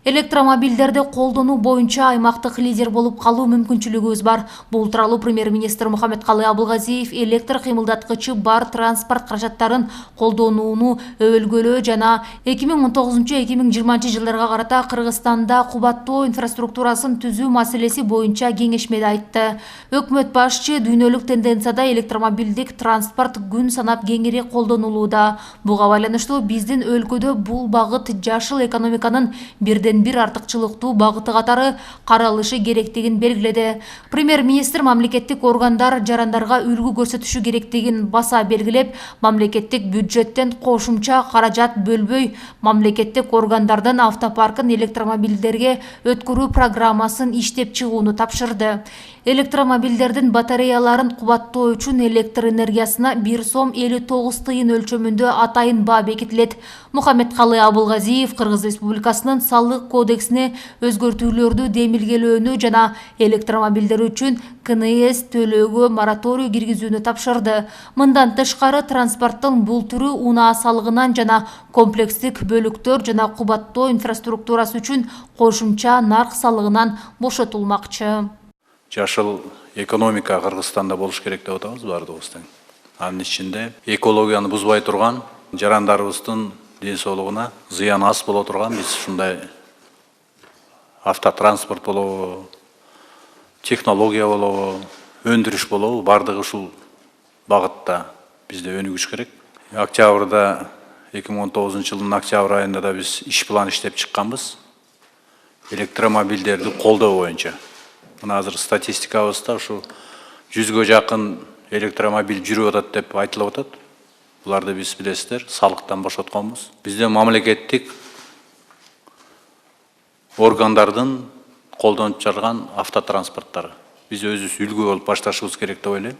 Электромобилдерди колдонуу боюнча аймактык лидер болуп калуу мүмкүнчүлүгүбүз бар. Бул тууралуу премьер-министр Мухаммедкалый Абылгазиев электр кыймылдаткычы бар транспорт каражаттарын колдонууну өбөлгөлөө жана 2019-2020 жылдарга карата Кыргызстанда кубаттоо инфраструктурасын түзүү маселеси боюнча кеңешмеде айтты. Өкмөт башчы дүйнөлүк тенденцияда электромобилдик транспорт күн санап кеңири колдонулууда. Буга байланыштуу биздин өлкөдө бул багыт жашыл экономиканын бир артыкчылыктуу багыты катары каралышы керектигин белгиледи. Премьер-министр мамлекеттик органдар жарандарга үлгү көрсөтүшү керектигин баса белгилеп, мамлекеттик бюджеттен кошумча каражат бөлбөй, мамлекеттик органдардын автопаркын электромобилдерге өткөрүү программасын иштеп чыгууну тапшырды. Электромобилдердин батареяларын кубаттоо үчүн электр энергиясына 1 сом 59 тыйын өлчөмүндө атайын баа бекитилет. Мухаммедкалый Абылгазиев Кыргыз Республикасынын салык кодексине өзгөртүүлөрдү демилгелөөнү жана электромобилдер үчүн КНС төлөөгө мораторий киргизүүнү тапшырды. Мындан тышкары транспорттун бул түрү унаа салыгынан жана комплекстик бөлүктөр жана кубаттоо инфраструктурасы үчүн кошумча нарк салыгынан бошотулмакчы. Жашыл экономика Кыргызстанда болуш керек деп атабыз баардыгыбыз тең. Анын ичинде экологияны бузбай турган, жарандарыбыздын ден соолугуна зыян аз боло турган биз ушундай автотранспорт болобу, технология болобу, өндүрүш болобу, бардыгы ушул багытта бизде өнүгүш керек. Октябрда 2019 жылдын октябрь айында да биз иш план иштеп чыкканбыз. Электромобилдерди колдоо боюнча. Мына азыр статистикабызда ушу 100гө жакын электромобиль жүрүп атат деп айтылып атат. Буларды биз билесиздер, салыктан бошотконбуз. Бизде мамлекеттик органдардын колдонуп жаткан автотранспорттары. Биз өзүбүз үлгү болуп башташыбыз керек деп ойлойм.